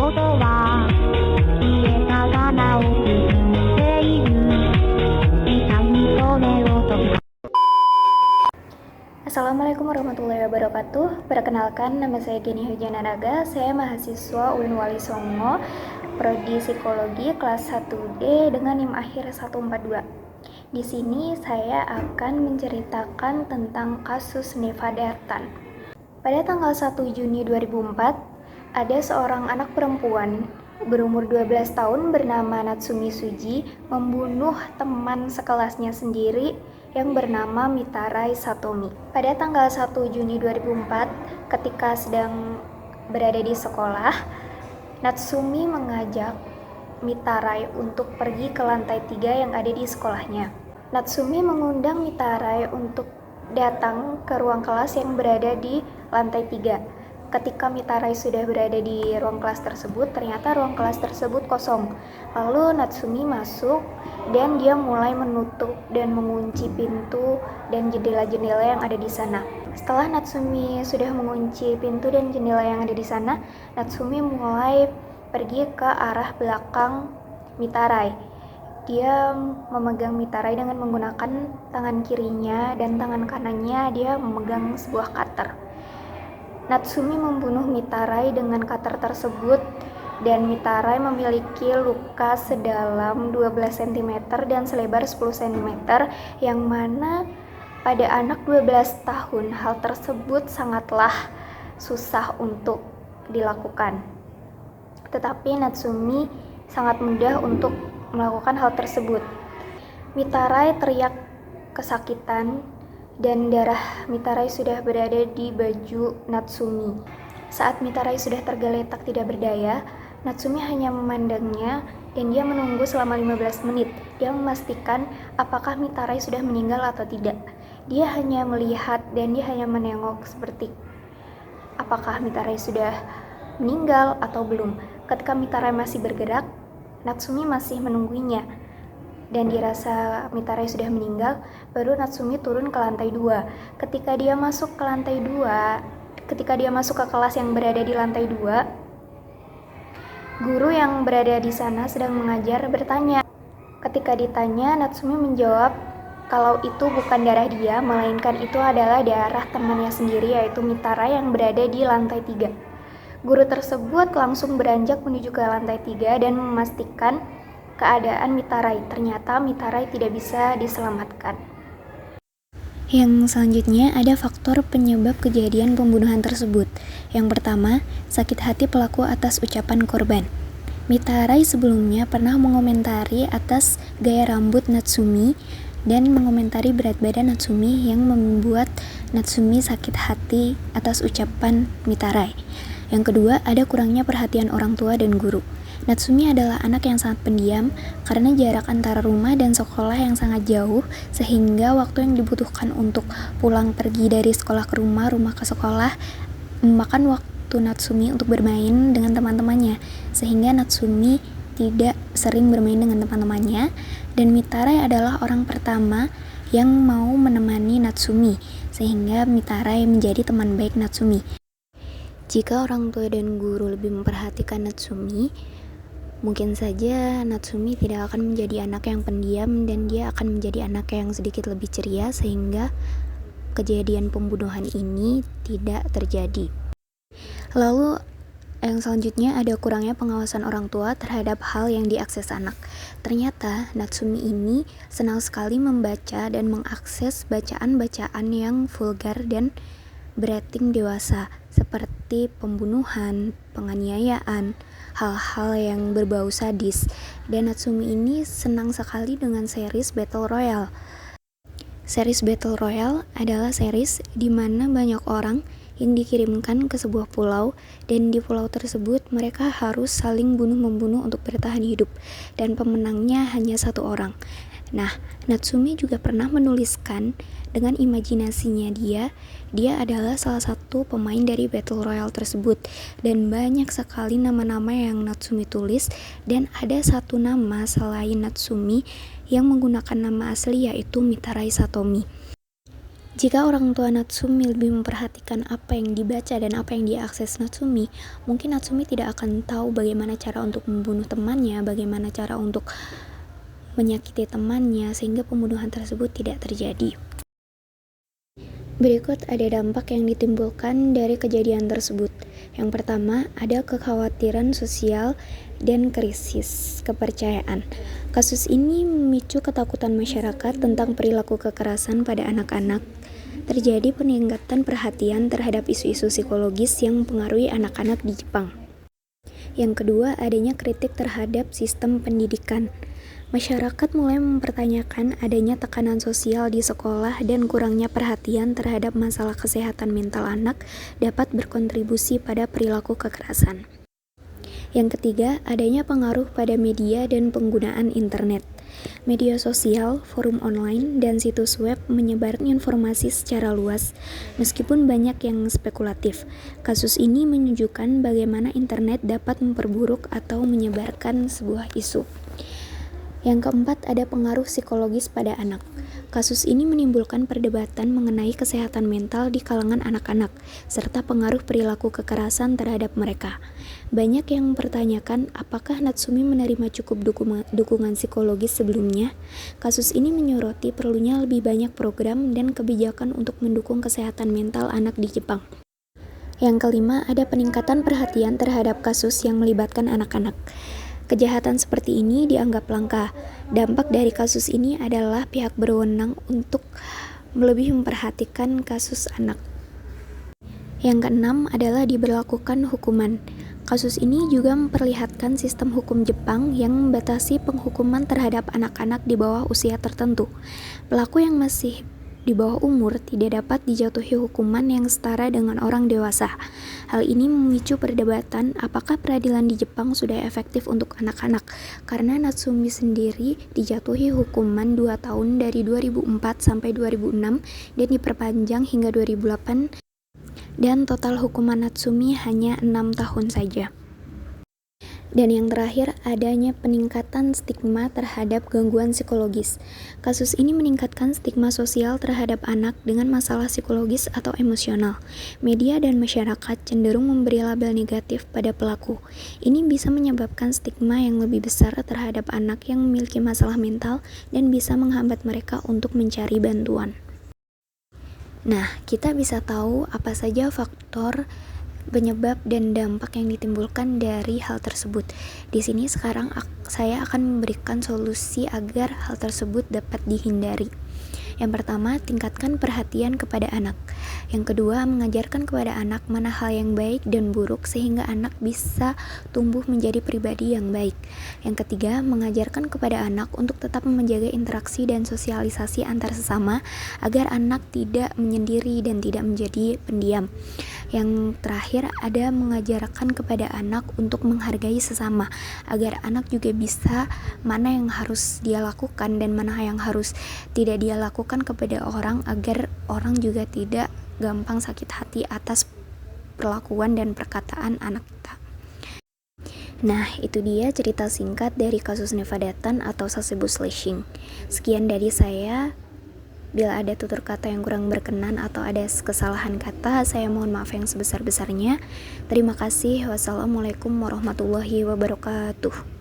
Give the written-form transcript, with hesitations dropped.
ことは家から直くている痛みそれをと Assalamualaikum warahmatullahi wabarakatuh. Perkenalkan, nama saya Geni Hujanaraga. Saya mahasiswa UIN Wali Songo, Prodi Psikologi kelas 1D dengan NIM akhir 142. Di sini saya akan menceritakan tentang kasus Neva Dartan. Pada tanggal 1 Juni 2004, ada seorang anak perempuan berumur 12 tahun bernama Natsumi Suji membunuh teman sekelasnya sendiri yang bernama Mitarai Satomi. Pada tanggal 1 Juni 2004, ketika sedang berada di sekolah, Natsumi mengajak Mitarai untuk pergi ke lantai 3 yang ada di sekolahnya. Natsumi mengundang Mitarai untuk datang ke ruang kelas yang berada di lantai 3. Ketika Mitarai sudah berada di ruang kelas tersebut, ternyata ruang kelas tersebut kosong. Lalu Natsumi masuk dan dia mulai menutup dan mengunci pintu dan jendela-jendela yang ada di sana. Setelah Natsumi sudah mengunci pintu dan jendela yang ada di sana, Natsumi mulai pergi ke arah belakang Mitarai. Dia memegang Mitarai dengan menggunakan tangan kirinya dan tangan kanannya dia memegang sebuah cutter. Natsumi membunuh Mitarai dengan cutter tersebut dan Mitarai memiliki luka sedalam 12 cm dan selebar 10 cm yang mana pada anak 12 tahun hal tersebut sangatlah susah untuk dilakukan. Tetapi Natsumi sangat mudah untuk melakukan hal tersebut. Mitarai teriak kesakitan dan darah Mitarai sudah berada di baju Natsumi. Saat Mitarai sudah tergeletak tidak berdaya, Natsumi hanya memandangnya dan dia menunggu selama 15 menit. Dia memastikan apakah Mitarai sudah meninggal atau tidak. Dia hanya melihat dan dia hanya menengok seperti apakah Mitarai sudah meninggal atau belum. Ketika Mitarai masih bergerak, Natsumi masih menunggunya. Dan dirasa Mitarai sudah meninggal, baru Natsumi turun ke lantai 2. Ketika dia masuk ke kelas yang berada di lantai 2, guru yang berada di sana sedang mengajar bertanya. Ketika ditanya, Natsumi menjawab kalau itu bukan darah dia, melainkan itu adalah darah temannya sendiri, yaitu Mitarai yang berada di lantai 3. Guru tersebut langsung beranjak menuju ke lantai 3 dan memastikan keadaan Mitarai. Ternyata Mitarai tidak bisa diselamatkan. Yang selanjutnya ada faktor penyebab kejadian pembunuhan tersebut. Yang pertama, sakit hati pelaku atas ucapan korban. Mitarai sebelumnya pernah mengomentari atas gaya rambut Natsumi dan mengomentari berat badan Natsumi yang membuat Natsumi sakit hati atas ucapan Mitarai. Yang kedua, ada kurangnya perhatian orang tua dan guru. Natsumi adalah anak yang sangat pendiam karena jarak antara rumah dan sekolah yang sangat jauh sehingga waktu yang dibutuhkan untuk pulang pergi dari sekolah ke rumah ke sekolah memakan waktu Natsumi untuk bermain dengan teman-temannya, sehingga Natsumi tidak sering bermain dengan teman-temannya dan Mitarai adalah orang pertama yang mau menemani Natsumi sehingga Mitarai menjadi teman baik Natsumi. Jika orang tua dan guru lebih memperhatikan Natsumi, mungkin saja Natsumi tidak akan menjadi anak yang pendiam dan dia akan menjadi anak yang sedikit lebih ceria sehingga kejadian pembunuhan ini tidak terjadi. Lalu yang selanjutnya ada kurangnya pengawasan orang tua terhadap hal yang diakses anak. Ternyata Natsumi ini senang sekali membaca dan mengakses bacaan-bacaan yang vulgar dan berating dewasa seperti pembunuhan, penganiayaan, hal-hal yang berbau sadis. Dan Natsumi ini senang sekali dengan series Battle Royale. Series Battle Royale adalah series di mana banyak orang yang dikirimkan ke sebuah pulau dan di pulau tersebut mereka harus saling bunuh-membunuh untuk bertahan hidup dan pemenangnya hanya satu orang. Nah, Natsumi juga pernah menuliskan dengan imajinasinya dia adalah salah satu pemain dari Battle Royale tersebut dan banyak sekali nama-nama yang Natsumi tulis dan ada satu nama selain Natsumi yang menggunakan nama asli yaitu Mitarai Satomi. Jika orang tua Natsumi lebih memperhatikan apa yang dibaca dan apa yang diakses Natsumi, mungkin Natsumi tidak akan tahu bagaimana cara untuk membunuh temannya, bagaimana cara untuk menyakiti temannya, sehingga pembunuhan tersebut tidak terjadi. Berikut ada dampak yang ditimbulkan dari kejadian tersebut. Yang pertama, ada kekhawatiran sosial dan krisis kepercayaan. Kasus ini memicu ketakutan masyarakat tentang perilaku kekerasan pada anak-anak. Terjadi peningkatan perhatian terhadap isu-isu psikologis yang mempengaruhi anak-anak di Jepang. Yang kedua, adanya kritik terhadap sistem pendidikan. Masyarakat mulai mempertanyakan adanya tekanan sosial di sekolah dan kurangnya perhatian terhadap masalah kesehatan mental anak dapat berkontribusi pada perilaku kekerasan. Yang ketiga, adanya pengaruh pada media dan penggunaan internet. Media sosial, forum online, dan situs web menyebarkan informasi secara luas, meskipun banyak yang spekulatif. Kasus ini menunjukkan bagaimana internet dapat memperburuk atau menyebarkan sebuah isu. Yang keempat, ada pengaruh psikologis pada anak. Kasus ini menimbulkan perdebatan mengenai kesehatan mental di kalangan anak-anak, serta pengaruh perilaku kekerasan terhadap mereka. Banyak yang mempertanyakan apakah Natsumi menerima cukup dukungan psikologis sebelumnya. Kasus ini menyoroti perlunya lebih banyak program dan kebijakan untuk mendukung kesehatan mental anak di Jepang. Yang kelima, ada peningkatan perhatian terhadap kasus yang melibatkan anak-anak. Kejahatan seperti ini dianggap langka. Dampak dari kasus ini adalah pihak berwenang untuk lebih memperhatikan kasus anak. Yang keenam adalah diberlakukan hukuman. Kasus ini juga memperlihatkan sistem hukum Jepang yang membatasi penghukuman terhadap anak-anak di bawah usia tertentu. Pelaku yang masih di bawah umur tidak dapat dijatuhi hukuman yang setara dengan orang dewasa. Hal ini memicu perdebatan apakah peradilan di Jepang sudah efektif untuk anak-anak, karena Natsumi sendiri dijatuhi hukuman 2 tahun dari 2004 sampai 2006 dan diperpanjang hingga 2008, dan total hukuman Natsumi hanya 6 tahun saja. Dan yang terakhir, adanya peningkatan stigma terhadap gangguan psikologis. Kasus ini meningkatkan stigma sosial terhadap anak dengan masalah psikologis atau emosional. Media dan masyarakat cenderung memberi label negatif pada pelaku. Ini bisa menyebabkan stigma yang lebih besar terhadap anak yang memiliki masalah mental dan bisa menghambat mereka untuk mencari bantuan. Nah, kita bisa tahu apa saja faktor penyebab dan dampak yang ditimbulkan dari hal tersebut. Di sini sekarang saya akan memberikan solusi agar hal tersebut dapat dihindari. Yang pertama, tingkatkan perhatian kepada anak. Yang kedua, mengajarkan kepada anak mana hal yang baik dan buruk sehingga anak bisa tumbuh menjadi pribadi yang baik. Yang ketiga, mengajarkan kepada anak untuk tetap menjaga interaksi dan sosialisasi antar sesama agar anak tidak menyendiri dan tidak menjadi pendiam. Yang terakhir, ada mengajarkan kepada anak untuk menghargai sesama agar anak juga bisa mana yang harus dia lakukan dan mana yang harus tidak dia lakukan kepada orang, agar orang juga tidak gampang sakit hati atas perlakuan dan perkataan anak kita. Nah, itu dia cerita singkat dari kasus Nevadatan atau Sasebo slashing. Sekian dari saya. Bila ada tutur kata yang kurang berkenan atau ada kesalahan kata, saya mohon maaf yang sebesar-besarnya. Terima kasih. Wassalamualaikum warahmatullahi wabarakatuh.